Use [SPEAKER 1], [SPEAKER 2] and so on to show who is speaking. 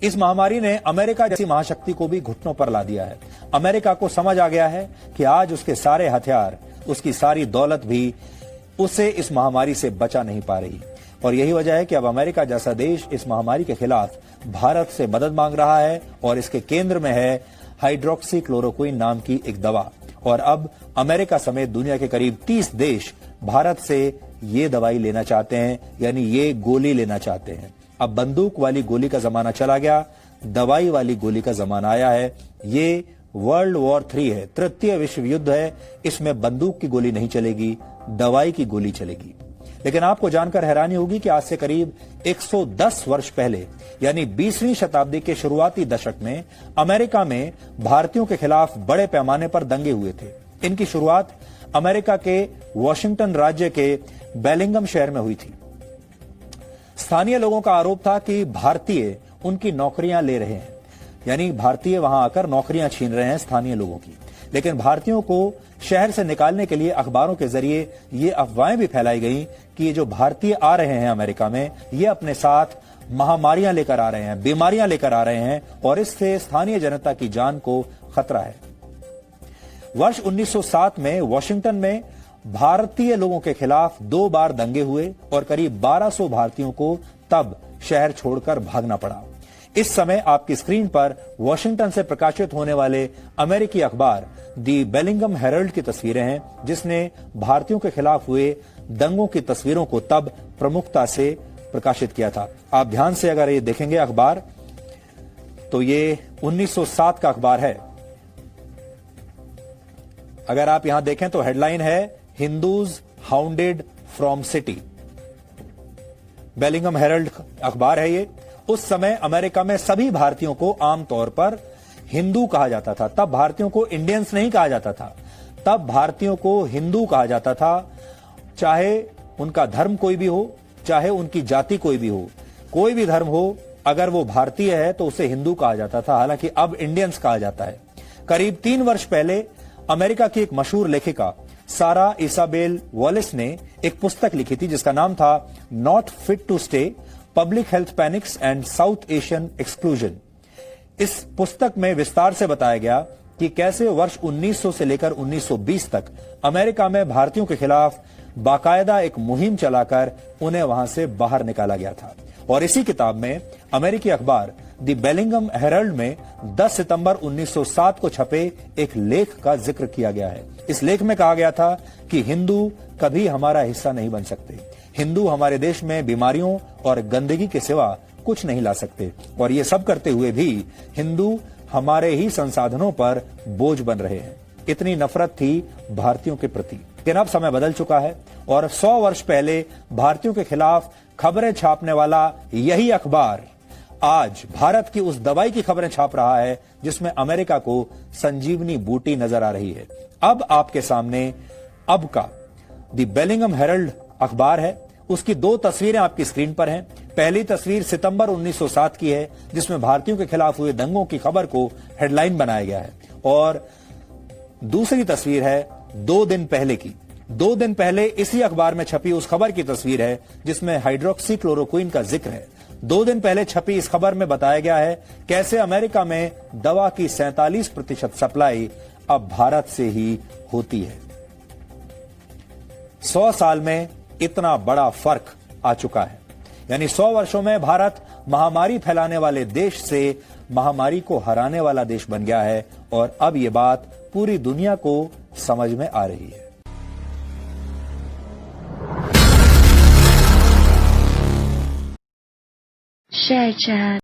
[SPEAKER 1] इस महामारी ने अमेरिका जैसी महाशक्ति को भी घुटनों पर ला दिया है। अमेरिका को समझ आ गया है कि आज उसके सारे हथियार, उसकी सारी दौलत भी उसे इस महामारी से बचा नहीं पा रही। और यही वजह है कि अब अमेरिका जैसा देश इस महामारी के खिलाफ भारत से मदद मांग रहा है और इसके केंद्र में है हाइड्रोक्सीक्लोरोक्विन नाम की एक दवा। और अब अमेरिका समेत दुनिया के करीब 30 देश भारत से ये दवाई लेना चाहते हैं, यानी ये गोली लेना चाहते हैं। अब बंदूक वाली गोली का जमाना चला गया, दवाई वाली गोली का जमाना आया है। ये वर्ल्ड वॉर 3 है, तृतीय विश्व युद्ध है। इसमें बंदूक की गोली नहीं चलेगी, दवाई की गोली चलेगी। लेकिन आपको जानकर हैरानी होगी कि आज से करीब 110 वर्ष पहले, यानी 20वीं शताब्दी के शुरुआती दशक में अमेरिका में भारतीयों के खिलाफ बड़े पैमाने पर दंगे हुए थे। इनकी शुरुआत अमेरिका के वॉशिंगटन राज्य के बेलिंगम शहर में हुई थी। स्थानीय लोगों का आरोप था कि भारतीय उनकी नौकरियां ले रहे हैं, यानी भारतीय वहां आकर नौकरियां छीन रहे हैं स्थानीय लोगों की। लेकिन भारतीयों को शहर से निकालने के लिए अखबारों के जरिए ये अफवाहें भी फैलाई गई कि ये जो भारतीय आ रहे हैं अमेरिका में, ये अपने साथ महामारियां लेकर आ रहे हैं, बीमारियां लेकर आ रहे हैं और इससे स्थानीय जनता की जान को खतरा है। वर्ष 1907 में वॉशिंगटन में भारतीय लोगों के खिलाफ 2 बार दंगे हुए और करीब 1200 भारतीयों को तब शहर छोड़कर भागना पड़ा। इस समय आपकी स्क्रीन पर वॉशिंगटन से प्रकाशित होने वाले अमेरिकी अखबार दी बेलिंगम हेरल्ड की तस्वीरें हैं, जिसने भारतीयों के खिलाफ हुए दंगों की तस्वीरों को तब प्रमुखता से प्रकाशित किया था। आप ध्यान से अगर ये देखेंगे अखबार, तो ये 1907 का अखबार है। अगर आप यहां देखें तो हेडलाइन है Hindus hounded from city. Bellingham Herald अखबार है ये। उस समय अमेरिका में सभी भारतीयों को आमतौर पर हिंदू कहा जाता था। तब भारतीयों को इंडियंस नहीं कहा जाता था, तब भारतीयों को हिंदू कहा जाता था। चाहे उनका धर्म कोई भी हो, चाहे उनकी जाति कोई भी हो, कोई भी धर्म हो, अगर वो भारतीय है तो उसे हिंदू कहा जाता था। हालांकि अब इंडियंस कहा जाता है। करीब 3 वर्ष पहले अमेरिका की एक मशहूर लेखिका सारा इसाबेल वॉलिस ने एक पुस्तक लिखी थी जिसका नाम था not fit to stay, public health panics and South Asian exclusion. इस पुस्तक में विस्तार से बताया गया कि कैसे वर्ष 1900 से लेकर 1920 तक अमेरिका में भारतीयों के खिलाफ बाकायदा एक मुहिम चलाकर उन्हें वहां से बाहर निकाला गया था। और इसी किताब में अमेरिकी अखबार द बेलिंगम हेरल्ड में 10 सितंबर 1907 को छपे एक लेख का जिक्र किया गया है। इस लेख में कहा गया था कि हिंदू कभी हमारा हिस्सा नहीं बन सकते, हिंदू हमारे देश में बीमारियों और गंदगी के सिवा कुछ नहीं ला सकते, और ये सब करते हुए भी हिंदू हमारे ही संसाधनों पर बोझ बन रहे हैं। इतनी नफरत थी भारतीयों के प्रति। लेकिन अब समय बदल चुका है और 100 वर्ष पहले भारतीयों के खिलाफ खबरें छापने वाला यही अखबार आज भारत की उस दवाई की खबरें छाप रहा है जिसमें अमेरिका को संजीवनी बूटी नजर आ रही है। अब आपके सामने अब का द बेलिंगम हेरल्ड अखबार है। उसकी 2 तस्वीरें आपकी स्क्रीन पर हैं। पहली तस्वीर सितंबर 1907 की है जिसमें भारतीयों के खिलाफ हुए दंगों की खबर को हेडलाइन बनाया गया है, और दूसरी तस्वीर है 2 दिन पहले की। 2 दिन पहले इसी अखबार में छपी उस खबर की तस्वीर है जिसमें हाइड्रोक्सीक्लोरोक्विन का जिक्र है। 2 दिन पहले छपी इस खबर में बताया गया है कैसे अमेरिका में दवा की 47% सप्लाई अब भारत से ही होती है। 100 साल में इतना बड़ा फर्क आ चुका है, यानी 100 वर्षों में भारत महामारी फैलाने वाले देश से महामारी को हराने वाला देश बन गया है, और अब यह बात पूरी दुनिया को समझ में आ रही है।
[SPEAKER 2] Share chat.